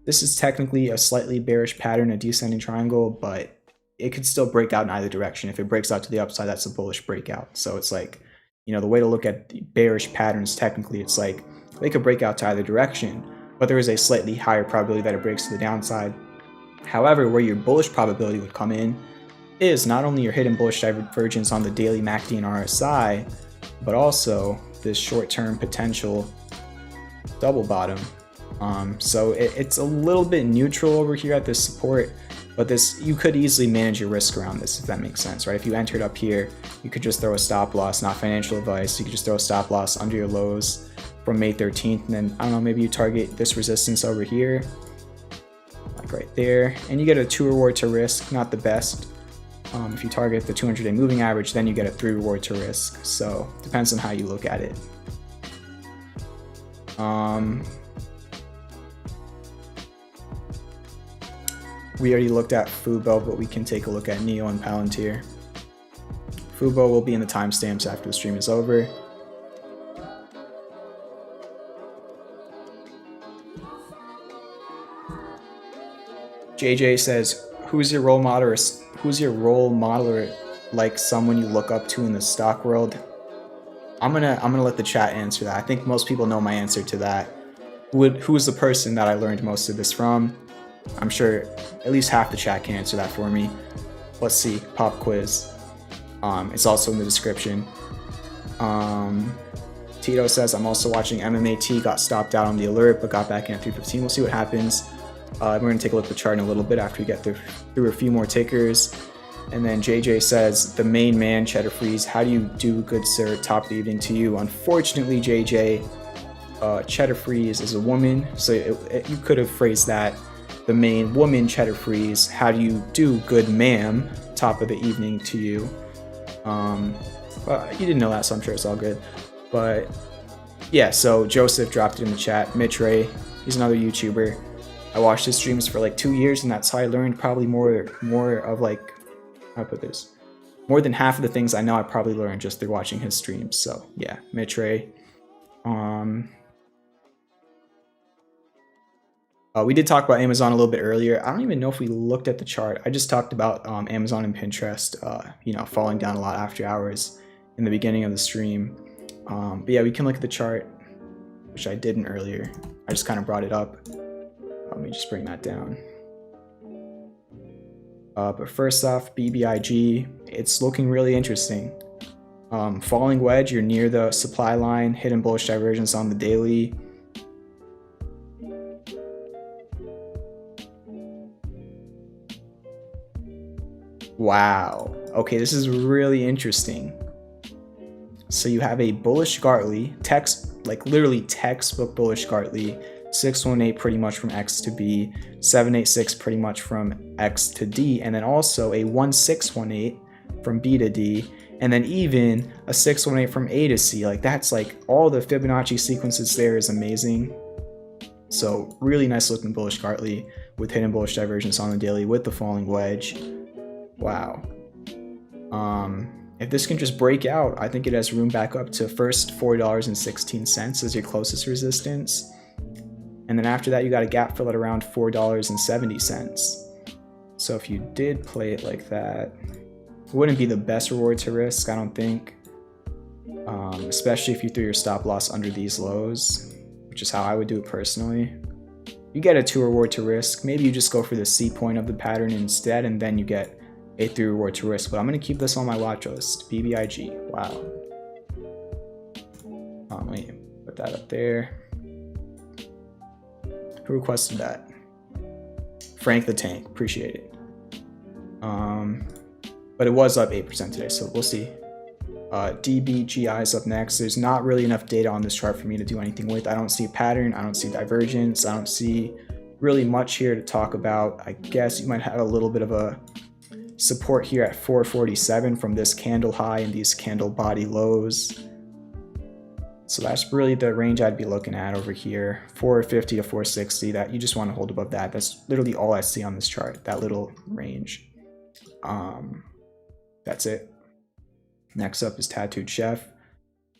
this is technically a slightly bearish pattern, a descending triangle, but it could still break out in either direction. If it breaks out to the upside, that's a bullish breakout. So it's like, you know, the way to look at the bearish patterns, technically, it's like they could break out to either direction, but there is a slightly higher probability that it breaks to the downside. However, where your bullish probability would come in is not only your hidden bullish divergence on the daily MACD and RSI, but also this short-term potential double bottom. So it's a little bit neutral over here at this support, but this, you could easily manage your risk around this, if that makes sense, right? If you entered up here, you could just throw a stop loss, not financial advice. You could just throw a stop loss under your lows from May 13th, and then, I don't know, maybe you target this resistance over here, like right there, and you get a 2 reward to risk, not the best. If you target the 200-day moving average, then you get a 3 reward to risk. So depends on how you look at it. We already looked at FUBO, but we can take a look at NEO and Palantir. FUBO will be in the timestamps after the stream is over. JJ says, who's your role model, or who's your role model, or like someone you look up to in the stock world? I'm gonna let the chat answer that. I think most people know my answer to that. Who's the person that I learned most of this from? I'm sure at least half the chat can answer that for me. Let's see, pop quiz. It's also in the description. Tito says, I'm also watching MMAT, got stopped out on the alert, but got back in at 315. We'll see what happens. We're going to take a look at the chart in a little bit after we get through a few more tickers. And then JJ says, the main man, Cheddar Freeze, how do you do, good sir? Top of the evening to you. Unfortunately, JJ, Cheddar Freeze is a woman, so you could have phrased that. The main woman, Cheddar Freeze, how do you do, good ma'am? Top of the evening to you. You didn't know that, so I'm sure it's all good. But yeah, so Joseph dropped it in the chat. Mitch Ray, he's another YouTuber. I watched his streams for like 2 years, and that's how I learned probably more of like, how do I put this? More than half of the things I know I probably learned just through watching his streams. So yeah, Mitch Ray. We did talk about Amazon a little bit earlier. I don't even know if we looked at the chart. I just talked about Amazon and Pinterest, you know, falling down a lot after hours in the beginning of the stream. But yeah, we can look at the chart, which I didn't earlier. I just kind of brought it up. Let me just bring that down. But first off, BBIG, it's looking really interesting. Falling wedge, you're near the supply line, hidden bullish divergence on the daily. Wow. Okay, this is really interesting. So you have a bullish Gartley, like literally textbook bullish Gartley, 618 pretty much from X to B, 786 pretty much from X to D, and then also a 1618 from B to D, and then even a 618 from A to C. Like that's like all the Fibonacci sequences there is amazing. So really nice looking bullish Gartley with hidden bullish divergence on the daily with the falling wedge. Wow. If this can just break out, I think it has room back up to first $4.16 as your closest resistance. And then after that, you got a gap fill at around $4.70. So if you did play it like that, it wouldn't be the best reward to risk, I don't think. Especially if you threw your stop loss under these lows, which is how I would do it personally. You get a 2 reward to risk. Maybe you just go for the C point of the pattern instead, and then you get a 3 reward to risk. But I'm going to keep this on my watch list. BBIG. Wow. Let me put that up there. Who requested that? Frank the Tank. Appreciate it. But it was up 8% today, so we'll see. DBGI is up next. There's not really enough data on this chart for me to do anything with. I don't see a pattern. I don't see divergence. I don't see really much here to talk about. I guess you might have a little bit of a support here at 447 from this candle high and these candle body lows. So that's really the range I'd be looking at over here, 450 to 460. That you just want to hold above that. That's literally all I see on this chart, that little range. That's it. Next up is Tattooed Chef.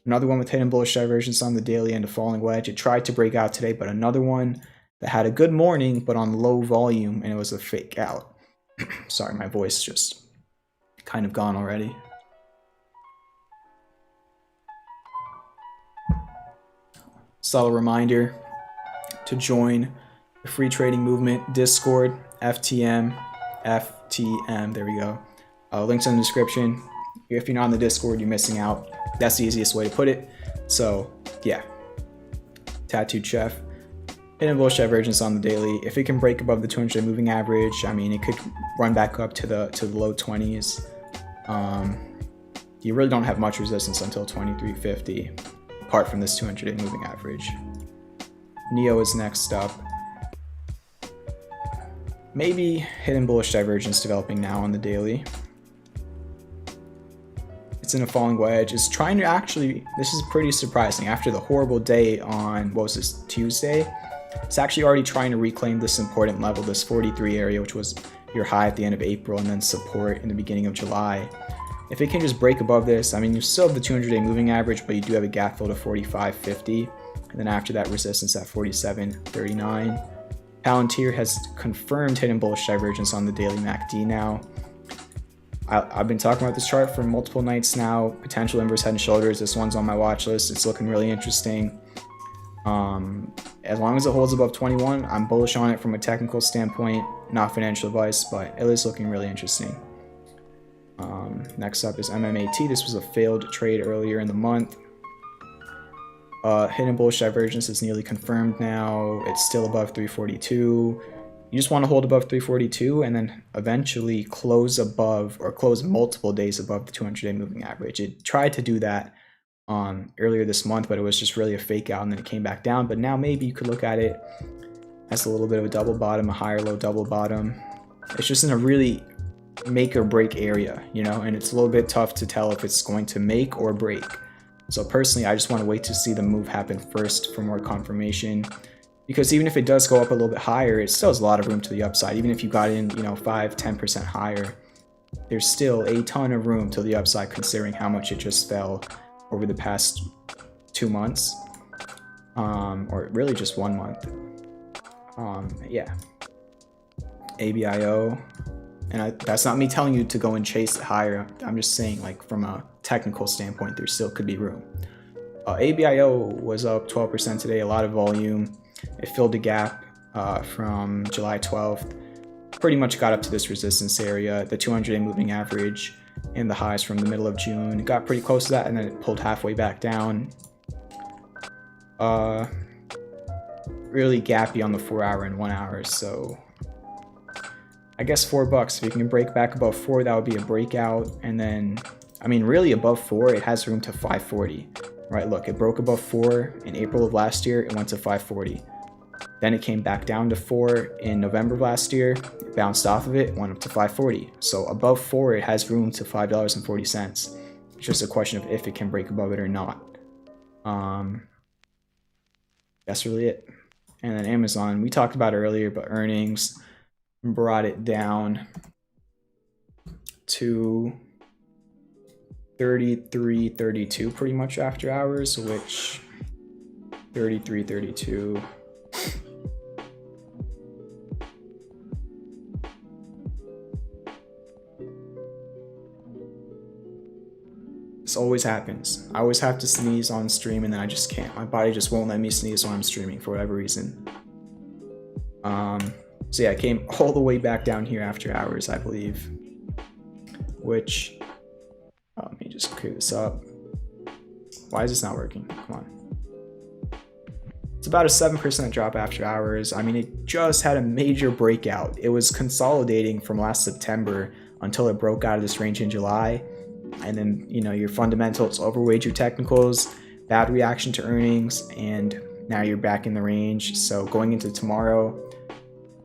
Another one with hidden bullish divergence on the daily and a falling wedge. It tried to break out today, but another one that had a good morning, but on low volume, and it was a fake out. Sorry, my voice just kind of gone already. Subtle reminder to join the free trading movement Discord, FTM, there we go. Links in the description. If you're not in the Discord, you're missing out. That's the easiest way to put it. So yeah, Tattooed Chef, hidden bullish divergence on the daily. If it can break above the 200-day moving average, I mean, it could run back up to the low 20s. You really don't have much resistance until 2350, apart from this 200-day moving average. NEO is next up. Maybe hidden bullish divergence developing now on the daily. It's in a falling wedge. It's trying to actually, this is pretty surprising. After the horrible day on, what was this, Tuesday? It's actually already trying to reclaim this important level, this 43 area, which was your high at the end of April and then support in the beginning of July. If it can just break above this, I mean, you still have the 200-day moving average, but you do have a gap fill to 45.50. And then after that, resistance at 47.39. Palantir has confirmed hidden bullish divergence on the daily MACD now. I've been talking about this chart for multiple nights now. Potential inverse head and shoulders. This one's on my watch list. It's looking really interesting. As long as it holds above 21, I'm bullish on it from a technical standpoint. Not financial advice, but it is looking really interesting. Next up is MMAT. This was a failed trade earlier in the month. Hidden bullish divergence is nearly confirmed now. It's still above 342. You just want to hold above 342 and then eventually close above, or close multiple days above, the 200-day moving average. It tried to do that earlier this month, but it was just really a fake out and then it came back down. But now maybe you could look at it as a little bit of a double bottom, a higher low double bottom. It's just in a really make or break area, you know, and it's a little bit tough to tell if it's going to make or break. So personally, I just want to wait to see the move happen first for more confirmation. Because even if it does go up a little bit higher, it still has a lot of room to the upside. Even if you got in, you know, 5–10% higher, there's still a ton of room to the upside considering how much it just fell over the past 2 months, or really just 1 month. Yeah, ABIO, and that's not me telling you to go and chase it higher. I'm just saying, like, from a technical standpoint, there still could be room. ABIO was up 12% today, a lot of volume. It filled a gap from July 12th, pretty much got up to this resistance area, the 200-day moving average, and the highs from the middle of June. It got pretty close to that, and then it pulled halfway back down. Really gappy on the 4-hour and 1 hour, so I guess $4. If you can break back above 4, that would be a breakout. And then, I mean, really above 4, it has room to 540. Right, look, it broke above 4 in April of last year, it went to 540. Then it came back down to 4 in November of last year, it bounced off of it, went up to 540. So above 4, it has room to $5.40. It's just a question of if it can break above it or not. That's really it. And then Amazon, we talked about it earlier, but earnings brought it down to 33.32 pretty much after hours, which 33.32 this always happens. I always have to sneeze on stream and then I just can't. My body just won't let me sneeze when I'm streaming for whatever reason. So yeah, I came all the way back down here after hours, I believe, which let me just clear this up. Why is this not working? Come on. It's about a 7% drop after hours. I mean, it just had a major breakout. It was consolidating from last September until it broke out of this range in July. and then, you know, your fundamentals overweight your technicals, bad reaction to earnings, and now you're back in the range. So going into tomorrow,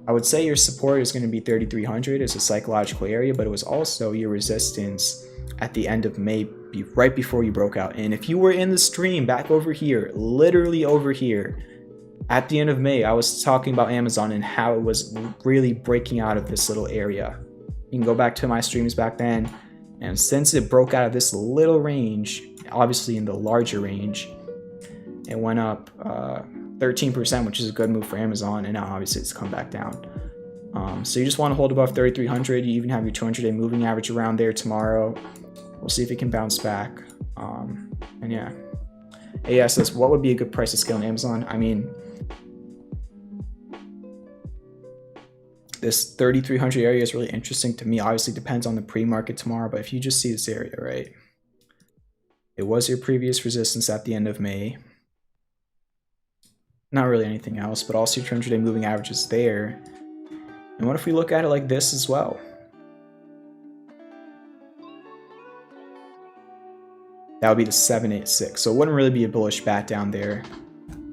I would say your support is going to be 3,300 as a psychological area, but it was also your resistance at the end of May, right before you broke out. And if you were in the stream back over here, literally over here, at the end of May, I was talking about Amazon and how it was really breaking out of this little area. You can go back to my streams back then, and since it broke out of this little range, obviously in the larger range, it went up 13%, which is a good move for Amazon, and now obviously it's come back down. So you just want to hold above 3,300. You even have your 200-day moving average around there tomorrow. We'll see if it can bounce back. And yeah, AS says, what would be a good price to scale in Amazon? I mean, this 3,300 area is really interesting to me. Obviously depends on the pre-market tomorrow, but if you just see this area, right? It was your previous resistance at the end of May. Not really anything else, but also your 200-day moving average is there. And what if we look at it like this as well? That would be the 786. So it wouldn't really be a bullish bat down there.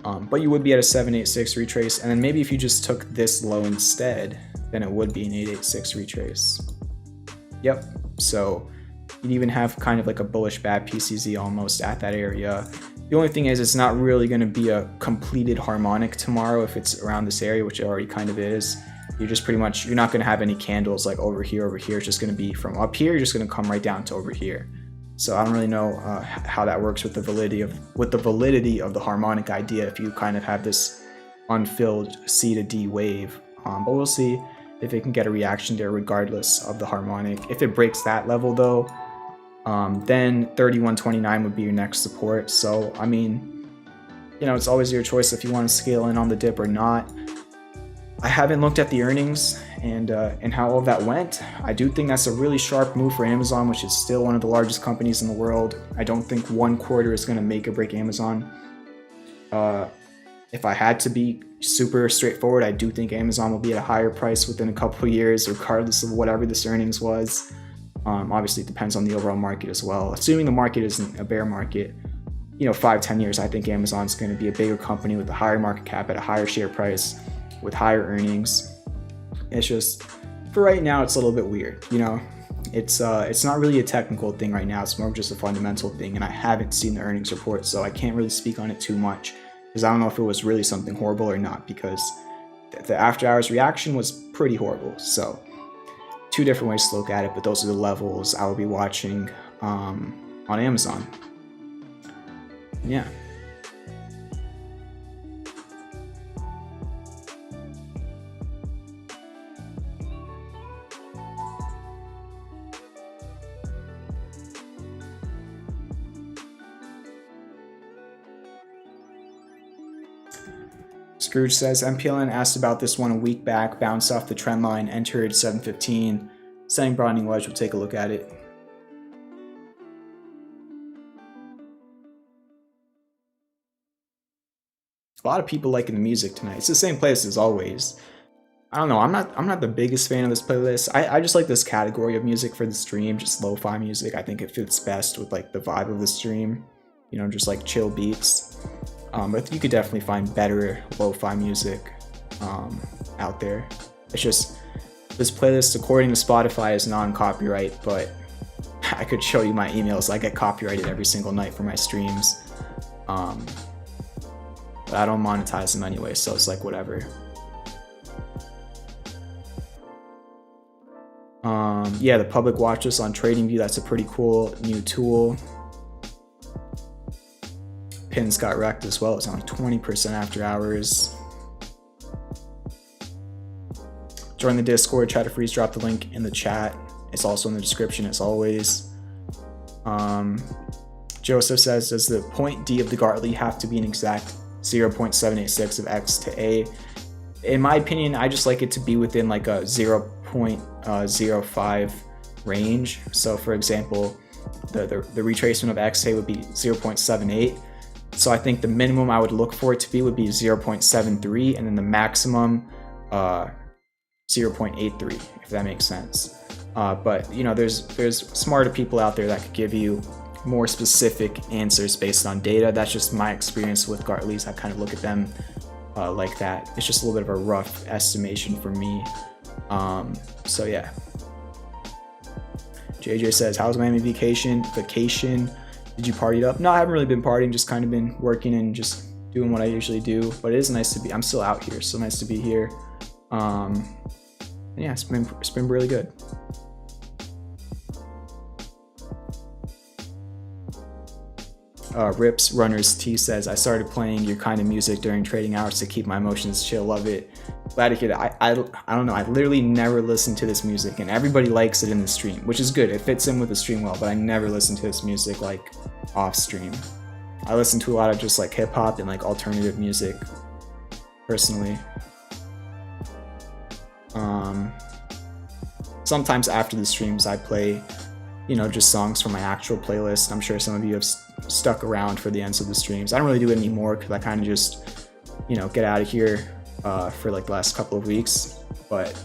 But you would be at a 786 retrace. And then maybe if you just took this low instead, then it would be an 886 retrace. Yep. So you'd even have kind of like a bullish bat PCZ almost at that area. The only thing is it's not really going to be a completed harmonic tomorrow if it's around this area, which it already kind of is. You're just pretty much, you're not going to have any candles like over here, over here. It's just going to be from up here, you're just going to come right down to over here. So I don't really know how that works with the validity of the harmonic idea if you kind of have this unfilled C to D wave. But we'll see if it can get a reaction there regardless of the harmonic. If it breaks that level though, then 3129 would be your next support. So I mean, you know, it's always your choice if you want to scale in on the dip or not. I haven't looked at the earnings and how all of that went. I do think that's a really sharp move for Amazon, which is still one of the largest companies in the world. I don't think one quarter is going to make or break Amazon. If I had to be super straightforward, I do think Amazon will be at a higher price within a couple of years, regardless of whatever this earnings was. Obviously, it depends on the overall market as well. Assuming the market isn't a bear market, you know, 5-10 years, I think Amazon's going to be a bigger company with a higher market cap at a higher share price with higher earnings. It's just, for right now, it's a little bit weird, you know. It's not really a technical thing right now. It's more of just a fundamental thing, and I haven't seen the earnings report, so I can't really speak on it too much because I don't know if it was really something horrible or not, because the after hours reaction was pretty horrible. So two different ways to look at it, but those are the levels I will be watching on Amazon. Yeah. Scrooge says, MPLN asked about this one a week back, bounced off the trend line, entered 715, setting broadening wedge. We'll take a look at it. A lot of people liking the music tonight. It's the same playlist as always. I don't know, I'm not the biggest fan of this playlist. I just like this category of music for the stream, just lo-fi music. I think it fits best with like the vibe of the stream, you know, just like chill beats. But you could definitely find better lo-fi music out there. It's just, this playlist, according to Spotify, is non-copyright, but I could show you my emails. I get copyrighted every single night for my streams. But I don't monetize them anyway, so it's like whatever. Yeah, the public watch list on TradingView, that's a pretty cool new tool. Pins got wrecked as well. It's only 20% after hours. Join the Discord, try to freeze drop the link in the chat. It's also in the description as always. Joseph says, does the point D of the Gartley have to be an exact 0.786 of X to A? In my opinion, I just like it to be within like a 0.05 range. So for example, the retracement of XA would be 0.78. So I think the minimum I would look for it to be would be 0.73, and then the maximum 0.83, if that makes sense. But you know, there's smarter people out there that could give you more specific answers based on data. That's just my experience with Gartley's. I kind of look at them like that. It's just a little bit of a rough estimation for me. So yeah. JJ says, how's Miami vacation? Did you party it up? No, I haven't really been partying, just kind of been working and just doing what I usually do. But it is nice to be, I'm still out here, so nice to be here. Yeah, it's been really good. Rips Runners T says, I started playing your kind of music during trading hours to keep my emotions chill. Love it. Glad to hear that. I don't know, I literally never listen to this music, and everybody likes it in the stream, which is good. It fits in with the stream well, but I never listen to this music like off stream. I listen to a lot of just like hip hop and like alternative music personally. Sometimes after the streams I play, you know, just songs from my actual playlist. I'm sure some of you have stuck around for the ends of the streams. I don't really do it anymore because I kind of just, you know, get out of here for like the last couple of weeks. But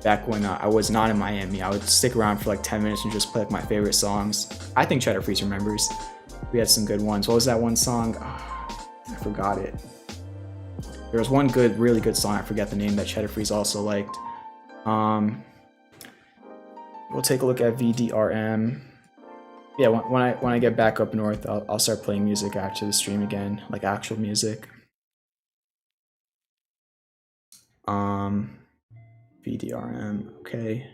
back when I was not in Miami, I would stick around for like 10 minutes and just play like my favorite songs. I think Cheddar Freeze remembers. We had some good ones. What was that one song? Oh, I forgot it. There was one really good song, I forget the name, that Cheddar Freeze also liked. We'll take a look at VDRM. Yeah, when I get back up north, I'll start playing music after the stream again, like actual music. VDRM, okay.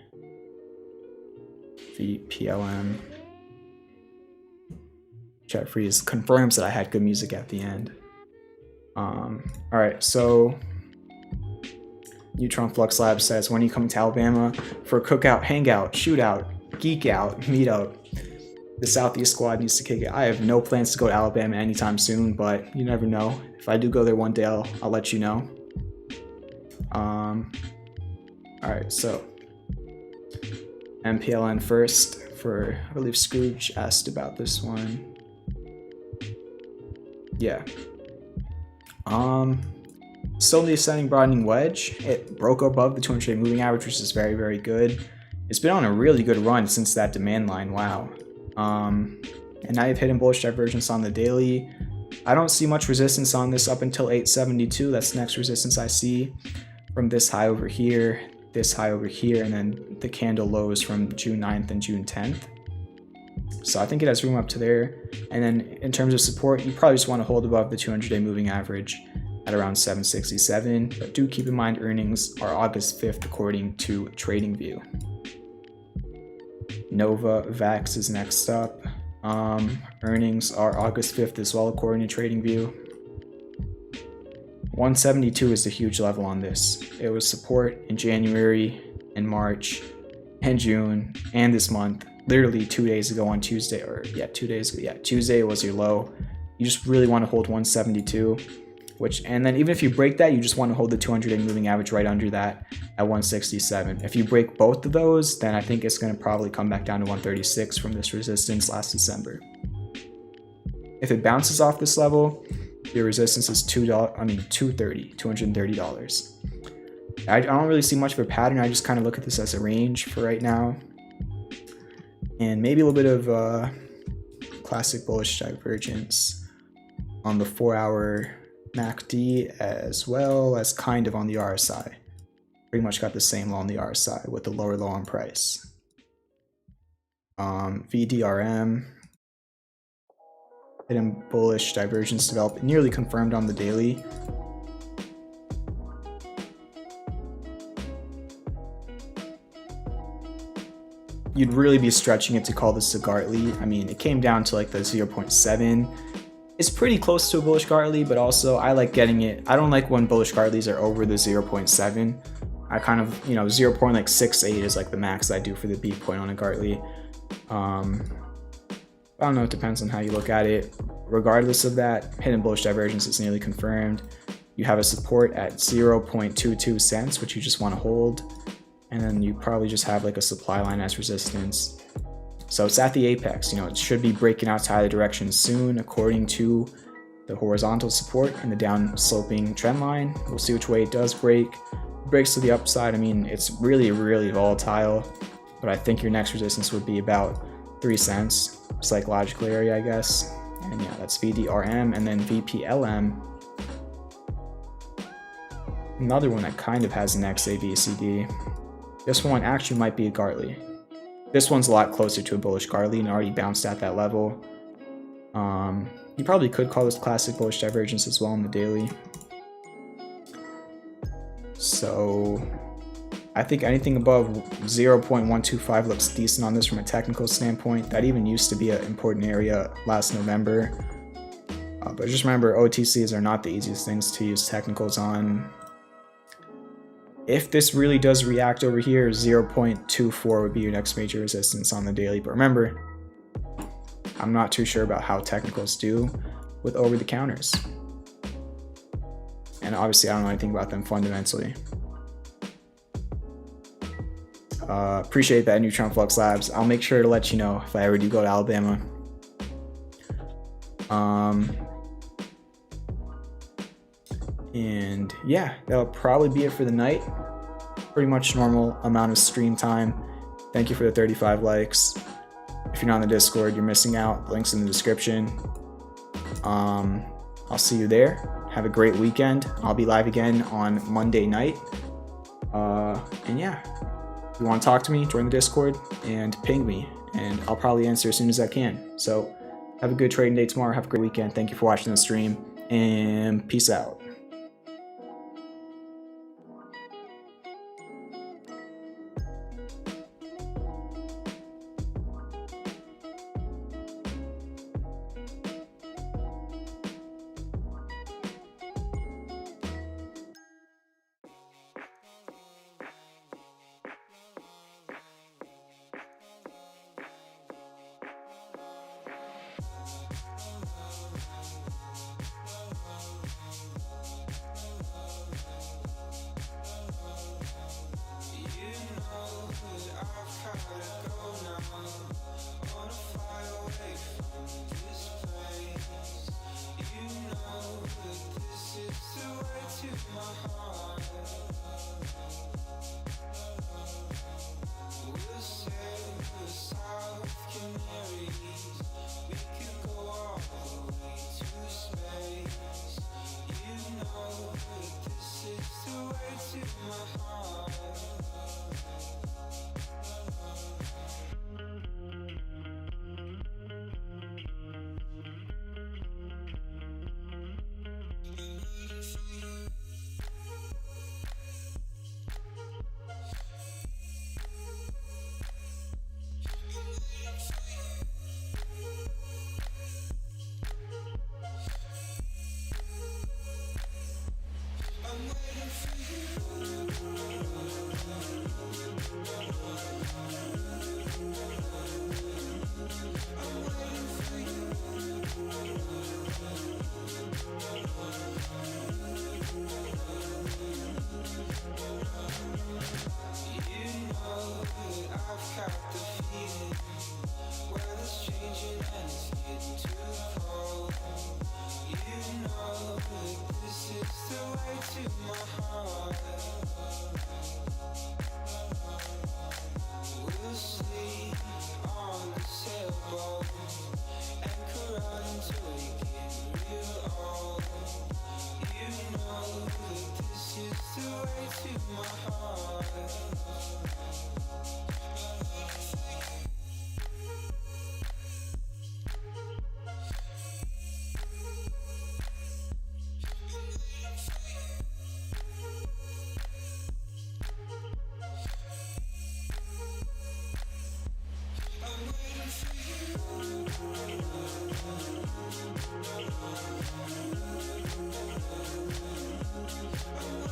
VPLM. Chat Freeze confirms that I had good music at the end. All right, so Neutron Flux Lab says, when are you coming to Alabama for a cookout, hangout, shootout, geek out, meetup? The Southeast squad needs to kick it. I have no plans to go to Alabama anytime soon, but you never know. If I do go there one day, I'll let you know. All right, so MPLN first for, I believe Scrooge asked about this one. Yeah. Still in the ascending broadening wedge. It broke above the 200-day moving average, which is very, very good. It's been on a really good run since that demand line. Wow. And now you've hit in bullish divergence on the daily. I don't see much resistance on this up until 872. That's the next resistance I see from this high over here, this high over here, and then the candle lows from June 9th and June 10th. So I think it has room up to there. And then in terms of support, you probably just want to hold above the 200-day moving average at around 767. But do keep in mind earnings are August 5th according to TradingView. NVAX is next up. Earnings are August 5th as well according to TradingView. 172 is the huge level on this. It was support in January and March and June and this month. Literally 2 days ago on Tuesday, or yeah, 2 days ago. Yeah, Tuesday was your low. You just really want to hold 172, and then even if you break that, you just want to hold the 200-day moving average right under that at 167. If you break both of those, then I think it's going to probably come back down to 136 from this resistance last December. If it bounces off this level, your resistance is $230. I don't really see much of a pattern. I just kind of look at this as a range for right now. And maybe a little bit of classic bullish divergence on the 4-hour MACD as well as kind of on the RSI. Pretty much got the same low on the RSI with the lower low on price. VDRM. Hidden bullish divergence developed, nearly confirmed on the daily. You'd really be stretching it to call this a Gartley. I mean, it came down to like the 0.7. It's pretty close to a bullish Gartley, but also I like getting it. I don't like when bullish Gartleys are over the 0.7. I kind of, 0.68 is like the max I do for the B point on a Gartley. I don't know, it depends on how you look at it. Regardless of that, hidden bullish divergence is nearly confirmed. You have a support at 0.22 cents, which you just want to hold. And then you probably just have like a supply line as resistance. So it's at the apex, it should be breaking outside the direction soon according to the horizontal support and the down sloping trend line. We'll see which way it does break. breaks to the upside, I mean, it's really, really volatile, but I think your next resistance would be about 3 cents, psychological area, I guess. And yeah, that's VDRM, and then VPLM. Another one that kind of has an XABCD. This one actually might be a Gartley. This one's a lot closer to a bullish Gartley and already bounced at that level. You probably could call this classic bullish divergence as well on the daily. So I think anything above 0.125 looks decent on this from a technical standpoint. That even used to be an important area last November. But just remember, OTCs are not the easiest things to use technicals on. If this really does react over here, 0.24 would be your next major resistance on the daily. But remember, I'm not too sure about how technicals do with over-the-counters. And obviously, I don't know anything about them fundamentally. Appreciate that, Neutron Flux Labs. I'll make sure to let you know if I ever do go to Alabama. And yeah, that'll probably be it for the night. Pretty much normal amount of stream time. Thank you for the 35 likes. If you're not in the Discord, you're missing out. Links in the description. I'll see you there. Have a great weekend. I'll be live again on Monday night. And yeah, if you want to talk to me, join the Discord and ping me, and I'll probably answer as soon as I can. So have a good trading day tomorrow. Have a great weekend. Thank you for watching the stream, and peace out. I'm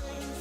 waiting